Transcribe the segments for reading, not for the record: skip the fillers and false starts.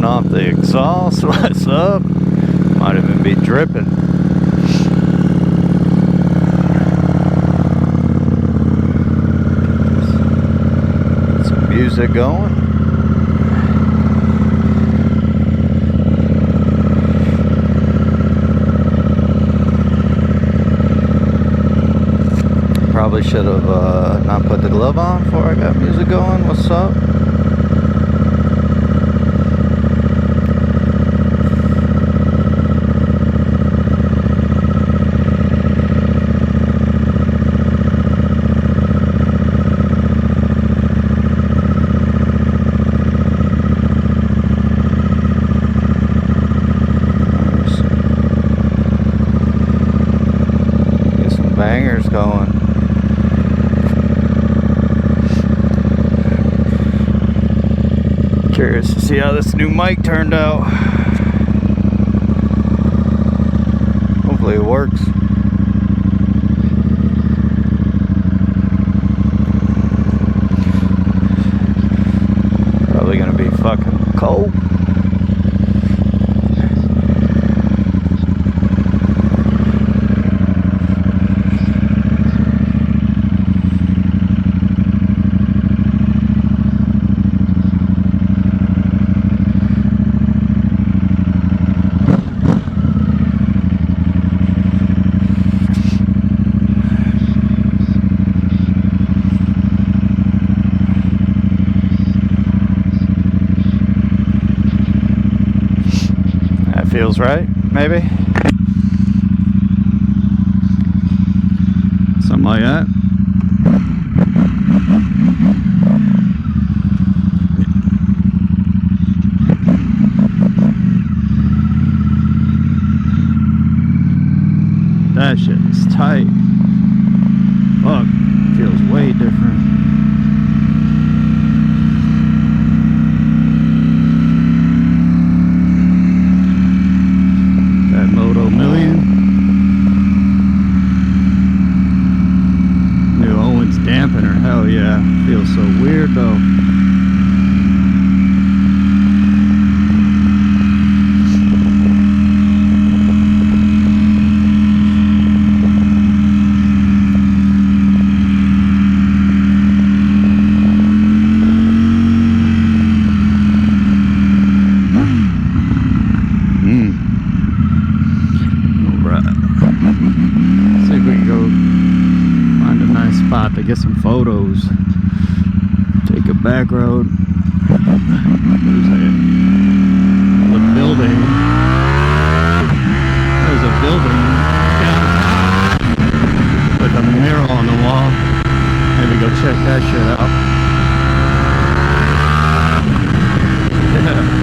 spraying off the exhaust. What's up? Might even be dripping. Get some music going. Probably should have not put the glove on before I got music going. What's up? Get some bangers going. Curious to see how this new mic turned out. Hopefully it works. Probably gonna be fucking cold. Feels right, maybe? Something like that. That shit is tight. Fuck, feels way different. Dampener, hell yeah. Feels so weird though. Alright. See if we can go find a nice spot to get some photos. Take a back road. There's a building. There's a building with a mural on the wall. Maybe go check that shit out. Yeah.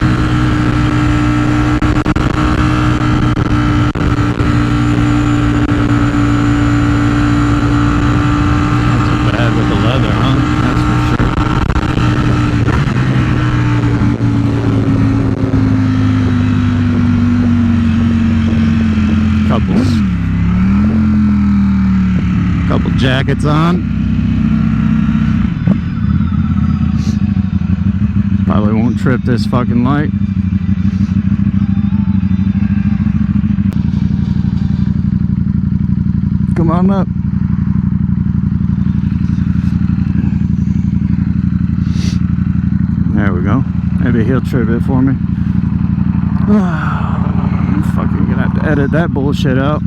Couple jackets on. Probably won't trip this fucking light. Come on up. There we go. Maybe he'll trip it for me. I'm fucking gonna have to edit that bullshit out.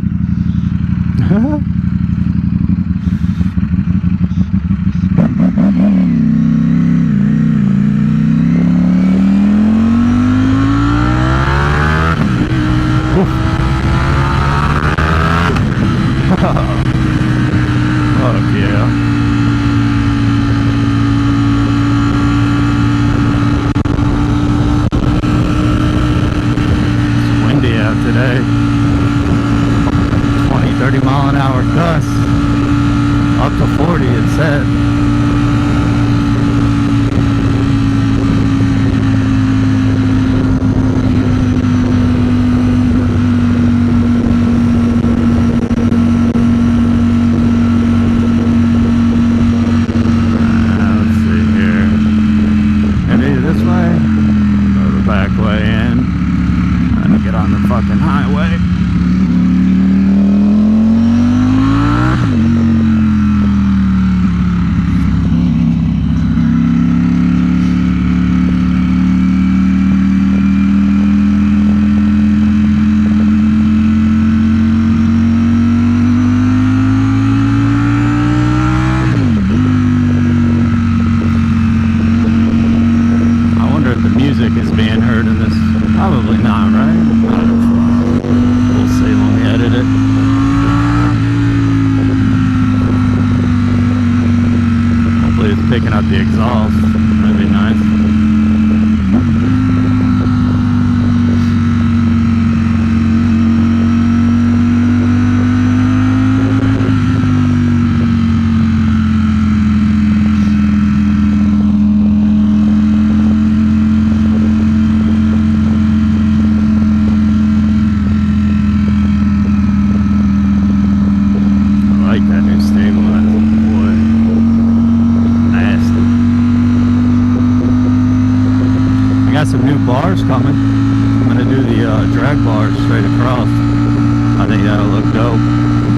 Fuck yeah. It's windy out today. 20, 30 mile an hour fucking highway. Is being heard in this. Probably not, right? We'll see when we edit it. Hopefully it's picking up the exhaust. That'd be nice. Some new bars coming. I'm gonna do the drag bars straight across. I think that'll look dope.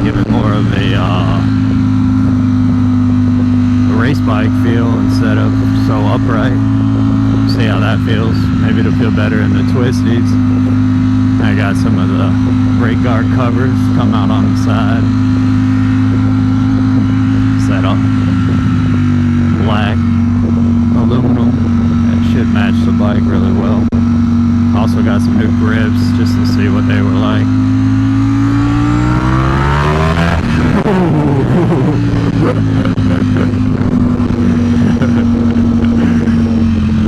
Give it more of a race bike feel instead of so upright. See how that feels. Maybe it'll feel better in the twisties. I got some of the brake guard covers come out on the side. Set up black aluminum. Should match the bike really well. Also got some new grips just to see what they were like.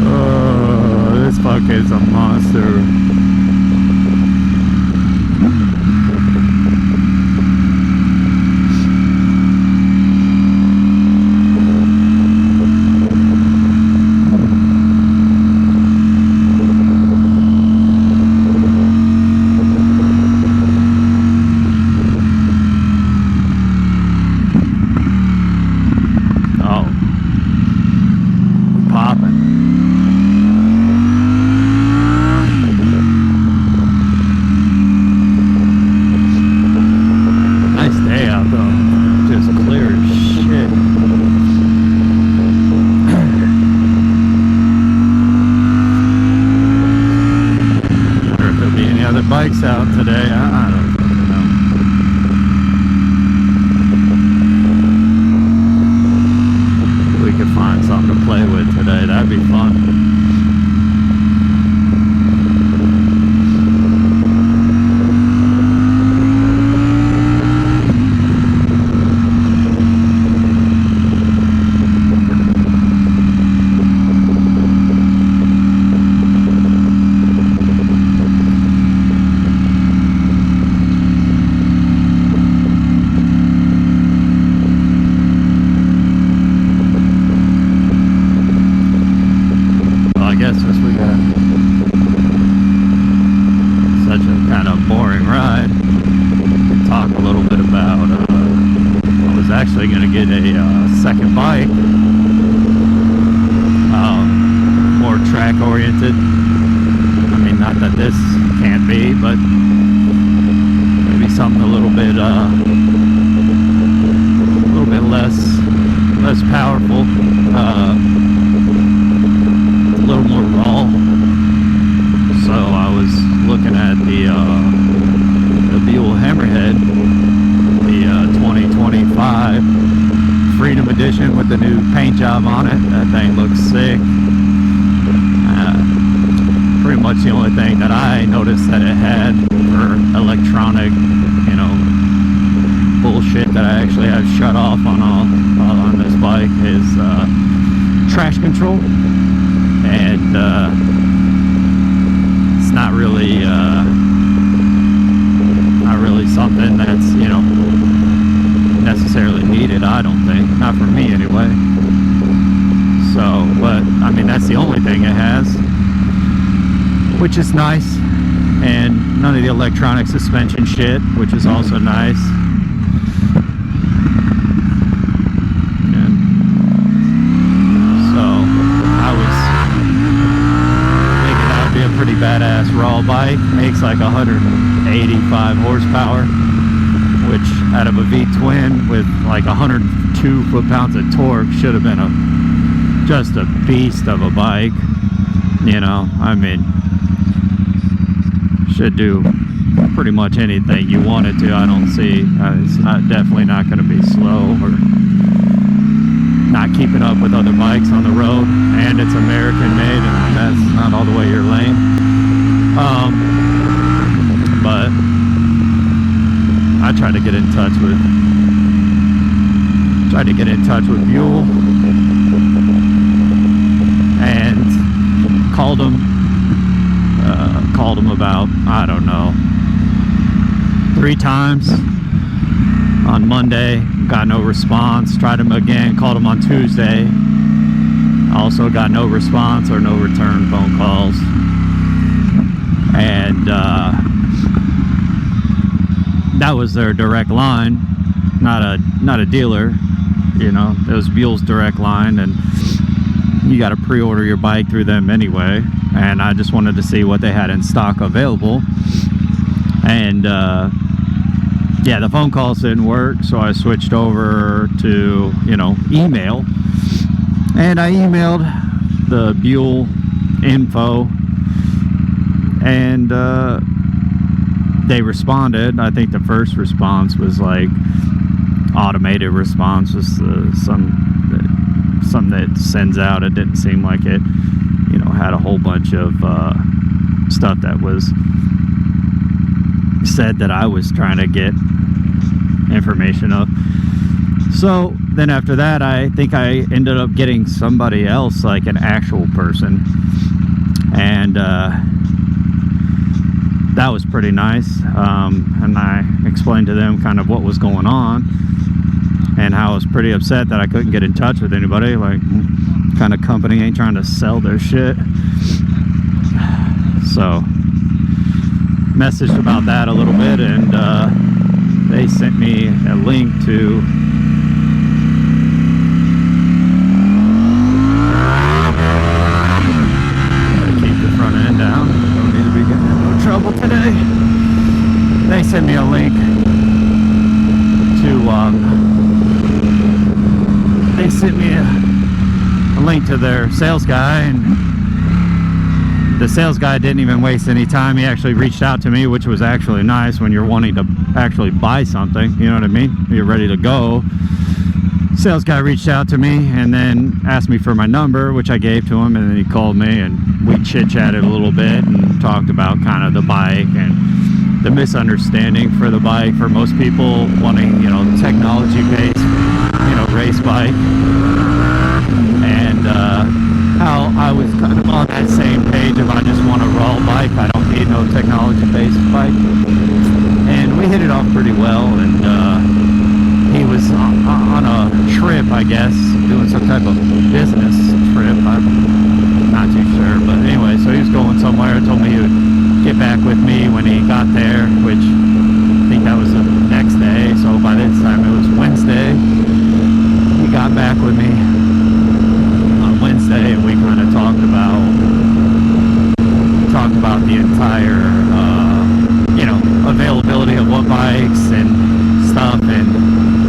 Oh, this fuck is a monster. Bikes out today. I don't know. We could find something to play with today. That'd be fun. Since we got such a kind of boring ride, we'll talk a little bit about I was actually going to get a second bike, more track oriented. I mean, not that this can't be, but maybe something a little bit less powerful. A little more raw. So I was looking at the Buell Hammerhead, the 2025 Freedom Edition with the new paint job on it. That thing looks sick. Pretty much the only thing that I noticed that it had for electronic, you know, bullshit that I actually have shut off on this bike is traction control. And it's not really something that's, you know, necessarily needed, I don't think. Not for me anyway. So, but I mean, that's the only thing it has, which is nice. And none of the electronic suspension shit, which is also nice. Pretty badass raw bike. Makes like 185 horsepower, which out of a V-twin with like 102 foot-pounds of torque should have been just a beast of a bike. You know, I mean, should do pretty much anything you want it to. I don't see, it's definitely not going to be slow or not keeping up with other bikes on the road, and it's American made, and that's not all the way your lane. But I tried to get in touch with Buell and called him about, I don't know, 3 times on Monday, got no response. Tried him again, called him on Tuesday, also got no response or no return phone calls. And that was their direct line, not a dealer, you know. It was Buell's direct line, and you got to pre-order your bike through them anyway. And I just wanted to see what they had in stock available. And yeah, the phone calls didn't work, so I switched over to, you know, email. And I emailed the Buell info, and they responded. I think the first response was like automated response, just something that sends out. It didn't seem like it, you know, had a whole bunch of stuff that was said that I was trying to get information of. So then after that, I think I ended up getting somebody else, like an actual person, and that was pretty nice. And I explained to them kind of what was going on and how I was pretty upset that I couldn't get in touch with anybody. Like, kind of company ain't trying to sell their shit. So messaged about that a little bit, and they sent me a link to keep the front end down. Don't need to be getting in no trouble today. They sent me a link to their sales guy, and the sales guy didn't even waste any time. He actually reached out to me, which was actually nice when you're wanting to actually buy something, you know what I mean? You're ready to go. Sales guy reached out to me and then asked me for my number, which I gave to him, and then he called me and we chit-chatted a little bit and talked about kind of the bike and the misunderstanding for the bike, for most people wanting, you know, technology-based, you know, race bike. And how I was kind of on that same page of I just want a raw bike, I don't need no technology-based bike. And we hit it off pretty well, and he was on a trip, I guess, doing some type of business trip. I'm not too sure, but anyway, so he was going somewhere. Told me he would get back with me when he got there, which I think that was the next day. So by this time it was Wednesday. He got back with me on Wednesday, and we kind of talked about the entire, you know, availability of what bikes and stuff. And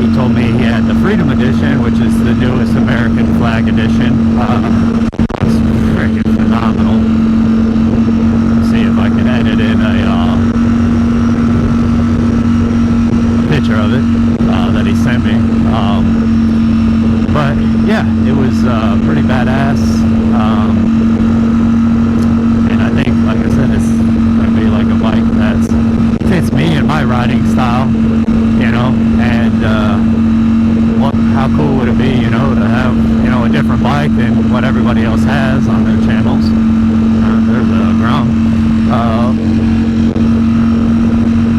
he told me he had the Freedom Edition, which is the newest American flag edition. It's freaking phenomenal. Let's see if I can edit in a picture of it that he sent me. But yeah, it was pretty badass. And I think, like I said, it's going to be like a bike that fits me and my riding style, you know. And how cool would it be, you know, to have, you know, a different bike than what everybody else has on their channels. There's a ground.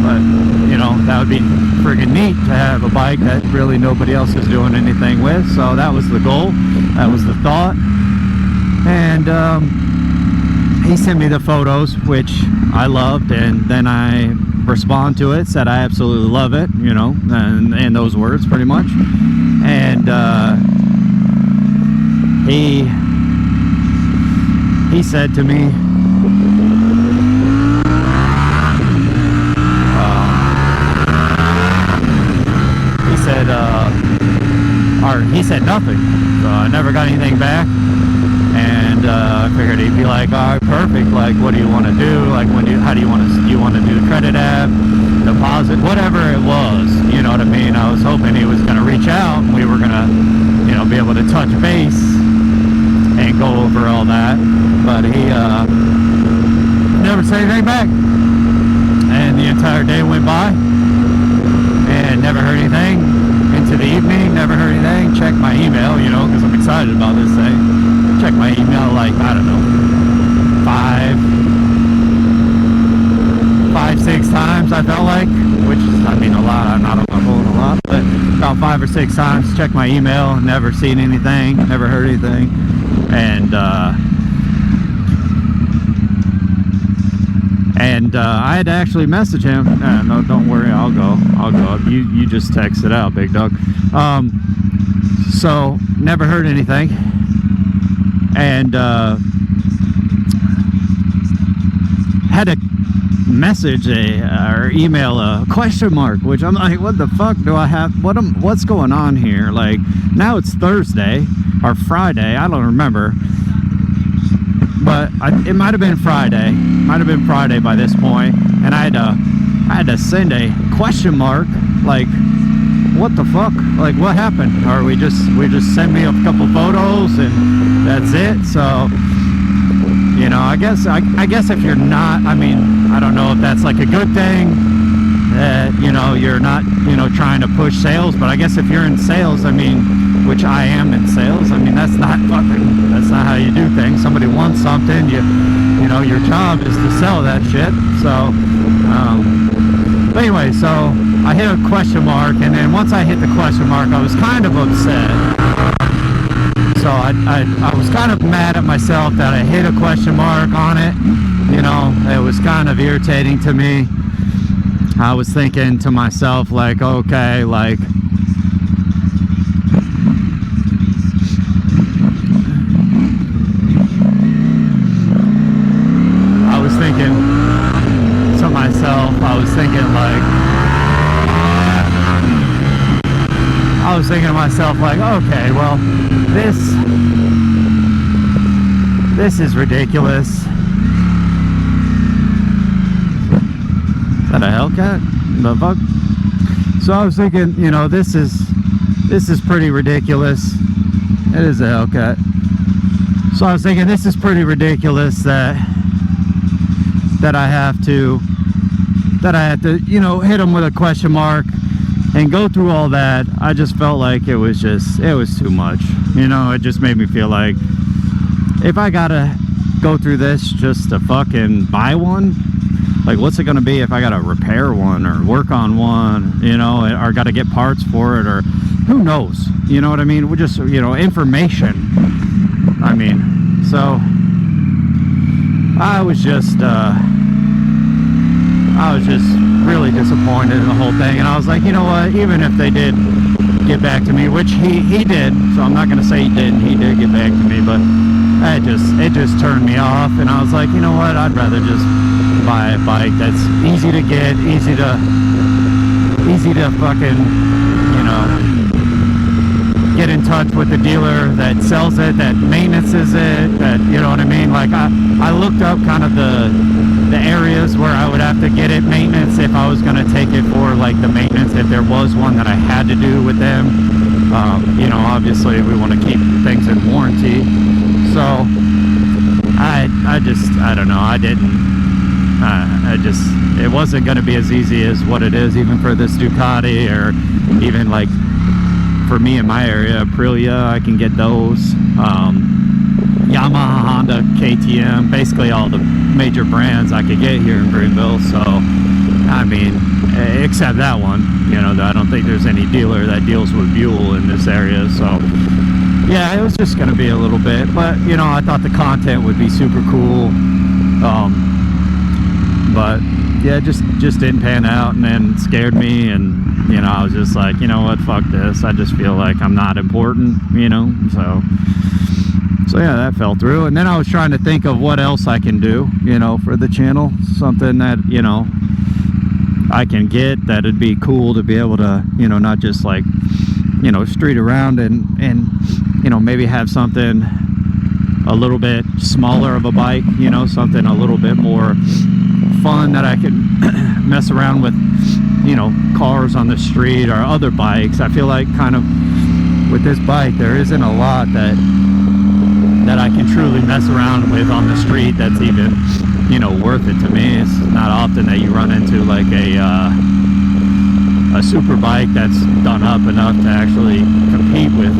But, you know, that would be friggin' neat to have a bike that really nobody else is doing anything with. So that was the goal. That was the thought. And he sent me the photos, which I loved, and then I respond to it, said I absolutely love it, you know, and those words pretty much. And he said to me, said, or he said nothing. So I never got anything back. And I figured he'd be like, all right, perfect. Like, what do you want to do? Like, how do you want to do the credit app, deposit, whatever it was. You know what I mean? I was hoping he was going to reach out and we were going to, you know, be able to touch base and go over all that. But he never said anything back. And the entire day went by and never heard anything. Into the evening, never heard anything. Checked my email, you know, because I'm excited about this thing. Checked my email like, I don't know, 6 times I felt like, which is, I mean, a lot. I'm not on my phone a lot, but about 5 or 6 times. Checked my email, never seen anything, never heard anything. And I had to actually message him. No, don't worry, I'll go. You just text it out, big dog. So never heard anything, and had to message or email a question mark, which I'm like, what the fuck do I have? What's going on here? Like, now it's Thursday or Friday, I don't remember. But it might have been Friday. Might have been Friday by this point, and I had to send a question mark. Like, what the fuck? Like, what happened? Or we just send me a couple photos and that's it. So, you know, I guess if you're not, I mean, I don't know if that's like a good thing that, you know, you're not, you know, trying to push sales. But I guess if you're in sales, I mean, which I am in sales, I mean, that's not how you do things. Somebody wants something, you know, your job is to sell that shit. So, but anyway, so I hit a question mark, and then once I hit the question mark, I was kind of upset. So I was kind of mad at myself that I hit a question mark on it. You know, it was kind of irritating to me. I was thinking to myself, like, okay, like, I was thinking to myself, like, okay, well, this is ridiculous. Is that a Hellcat? The fuck? So I was thinking, you know, this is pretty ridiculous. It is a Hellcat. So I was thinking, this is pretty ridiculous that I have to, you know, hit them with a question mark and go through all that. I just felt like it was too much. You know, it just made me feel like, if I gotta go through this just to fucking buy one, like, what's it gonna be if I gotta repair one or work on one, you know, or gotta get parts for it, or who knows, you know what I mean? We're just, you know, information. I mean, so I was just really disappointed in the whole thing, and I was like, you know what, even if they did get back to me, which he did, so I'm not gonna say he didn't, he did get back to me, but it just turned me off, and I was like, you know what, I'd rather just buy a bike that's easy to get, easy to fucking, you know, get in touch with the dealer that sells it, that maintenances it, that, you know what I mean? Like, I looked up kind of the areas where I would have to get it maintenance if I was going to take it for, like, the maintenance, if there was one that I had to do with them. You know, obviously we want to keep things in warranty. So I don't know, it wasn't going to be as easy as what it is, even for this Ducati, or even, like, for me in my area, Aprilia, I can get those. Yamaha, Honda, KTM, basically all the major brands I could get here in Greenville. So, I mean, except that one, you know, I don't think there's any dealer that deals with Buell in this area. So, yeah, it was just going to be a little bit, but, you know, I thought the content would be super cool. But yeah, it just didn't pan out, and then it scared me, and, you know, I was just like, you know what, fuck this. I just feel like I'm not important, you know. So yeah, that fell through. And then I was trying to think of what else I can do, you know, for the channel, something that, you know, I can get, that it'd be cool to be able to, you know, not just like, you know, street around and you know, maybe have something a little bit smaller of a bike, you know, something a little bit more fun that I could mess around with, you know, cars on the street or other bikes. I feel like kind of with this bike there isn't a lot that I can truly mess around with on the street that's even, you know, worth it to me. It's not often that you run into like a super bike that's done up enough to actually compete with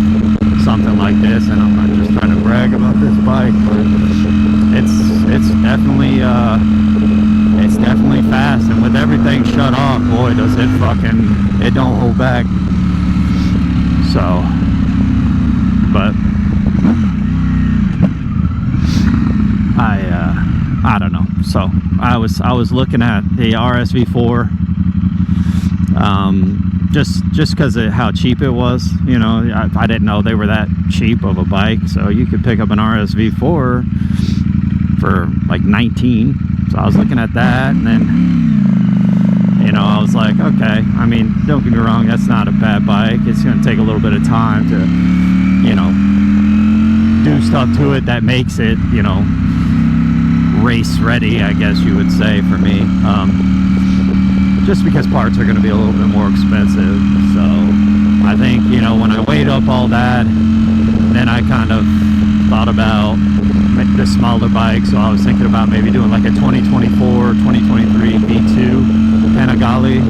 something like this. And I'm not just trying to brag about this bike, but it's definitely fast, and with everything shut off, boy, does it fucking, it don't hold back. So, but I don't know. So I was looking at the RSV4, just because of how cheap it was. You know, I didn't know they were that cheap of a bike. So you could pick up an RSV4 for like 19. So I was looking at that, and then, you know, I was like, okay, I mean, don't get me wrong, that's not a bad bike. It's going to take a little bit of time to, you know, do stuff to it that makes it, you know, race ready, I guess you would say, for me. Just because parts are going to be a little bit more expensive. So I think, you know, when I weighed up all that, then I kind of thought about the smaller bike. So I was thinking about maybe doing like a 2024 2023 V2 Panigale.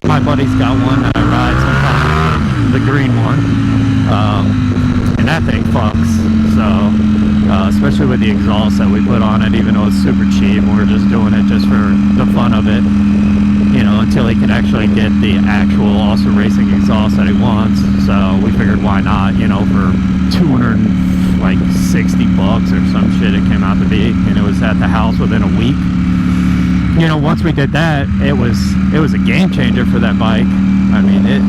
My buddy's got one that I ride sometimes, the green one, and that thing fucks. So especially with the exhaust that we put on it, even though it's super cheap, we're just doing it just for the fun of it, you know, until he can actually get the actual awesome racing exhaust that he wants. So we figured, why not, you know, for $260 or some shit it came out to be, and it was at the house within a week. You know, once we did that, it was a game changer for that bike. I mean, it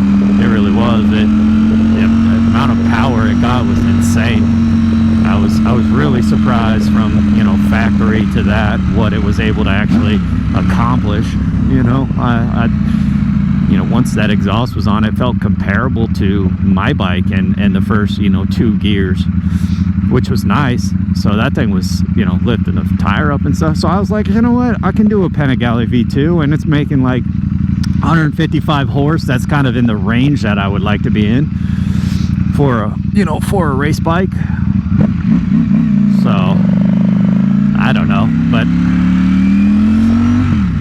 really was. The amount of power it got was insane. I was really surprised from, you know, factory to that, what it was able to actually accomplish. You know, I you know, once that exhaust was on, it felt comparable to my bike and the first, you know, 2 gears, which was nice. So that thing was, you know, lifting the tire up and stuff. So I was like, you know what, I can do a Panigale V2, and it's making like 155 horse. That's kind of in the range that I would like to be in for a, you know, for a race bike. So I don't know, but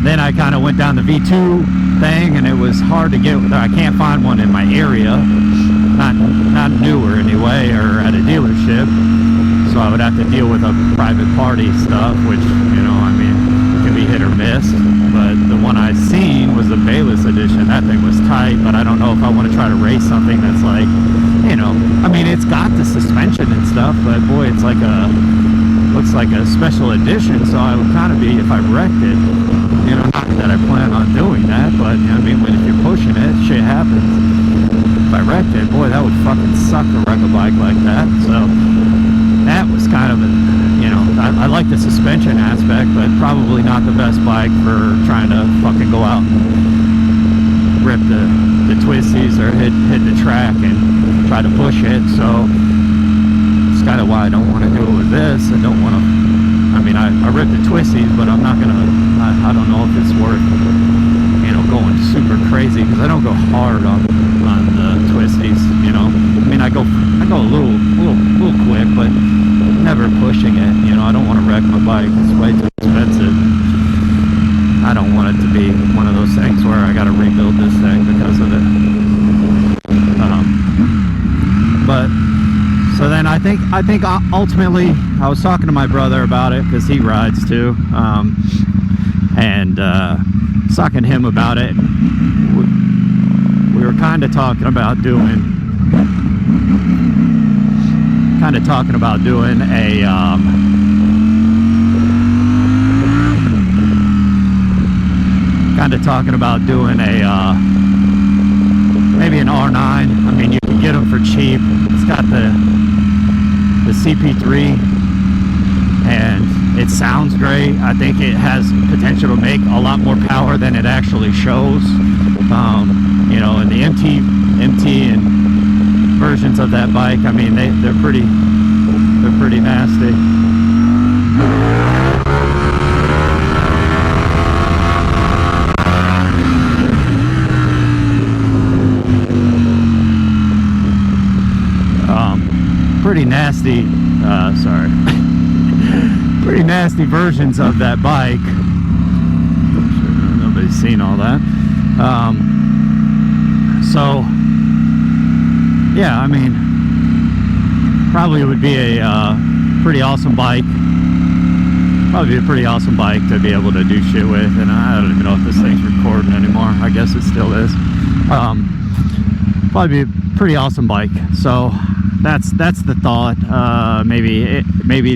then I kind of went down the V2 thing, and it was hard to get. I can't find one in my area, not newer anyway, or at a dealership. So I would have to deal with a private party stuff, which, you know, I mean, can be hit or miss. But the one I seen was the Bayless edition. That thing was tight, but I don't know if I want to try to race something that's like, you know, I mean, it's got the suspension and stuff, but boy, it's like looks like a special edition. So I would kind of be, if I wrecked it, you know, not that I plan on doing that, but, you know, I mean, if you're pushing it, shit happens. If I wrecked it, boy, that would fucking suck to wreck a bike like that. So that was kind of a, you know, I like the suspension aspect, but probably not the best bike for trying to fucking go out and rip the twisties or hit the track and try to push it. So it's kind of why I don't want to do it with this. I don't want to, I mean, I rip the twisties, but I'm not gonna, I don't know if it's worth, you know, going super crazy, because I don't go hard on the twisties, you know. I mean, I go a little quick, but never pushing it. You know, I don't want to wreck my bike. It's way too expensive. I don't want it to be one of those things where I got to rebuild this thing because of it. But so then I think ultimately, I was talking to my brother about it, because he rides too, and talking to him about it. We were kind of talking about doing a maybe an R9. I mean, you can get them for cheap. It's got the CP3, and It sounds great. I think it has potential to make a lot more power than it actually shows. You know, and the MT and versions of that bike, I mean, they're pretty nasty. Pretty nasty, pretty nasty versions of that bike. I'm sure nobody's seen all that. So yeah, I mean, probably would be a pretty awesome bike. Probably be a pretty awesome bike to be able to do shit with. And I don't even know if this thing's recording anymore. I guess it still is. Probably be a pretty awesome bike. So that's the thought. Maybe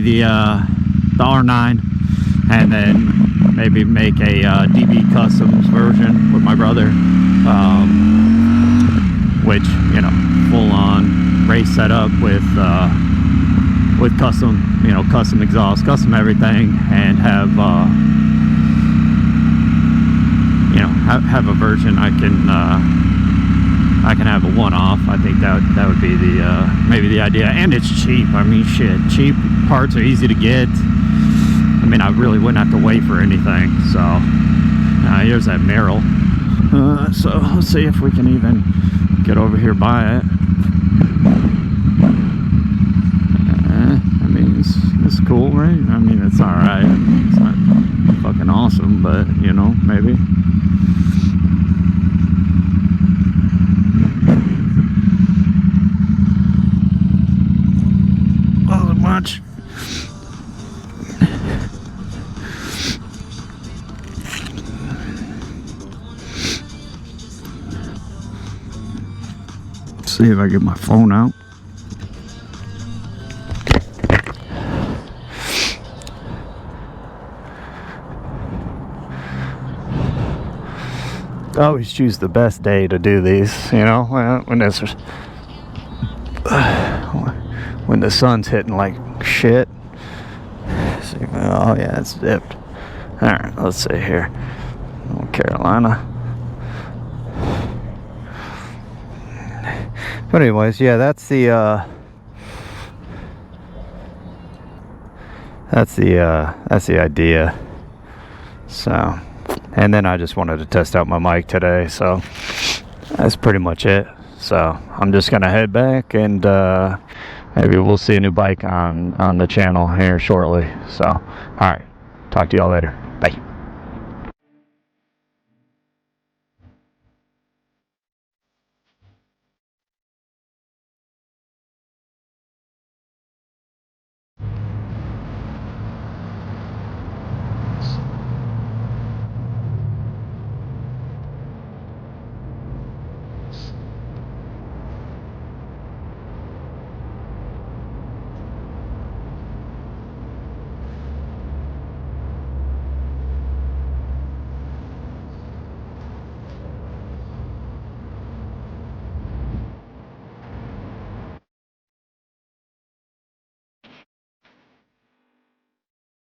the R9, and then maybe make a DB Customs version with my brother, which, you know, full on race setup with custom, you know, custom exhaust, custom everything, and have you know, have a version I can have a one-off. I think that would be the maybe the idea. And it's cheap. I mean, shit, cheap parts are easy to get. I mean, I really wouldn't have to wait for anything. So here's that Merrill. So let's see if we can even get over here by it. I mean, it's cool, right? I mean, it's all right. It's not fucking awesome, but you know, maybe. Much. See if I get my phone out. I always choose the best day to do these, you know, when this when the sun's hitting like shit. See, oh yeah, it's dipped. Alright, let's see here. North Carolina. But anyways, yeah, that's the idea. So, and then I just wanted to test out my mic today, so that's pretty much it. So I'm just gonna head back, and maybe we'll see a new bike on the channel here shortly. So, alright, talk to y'all later.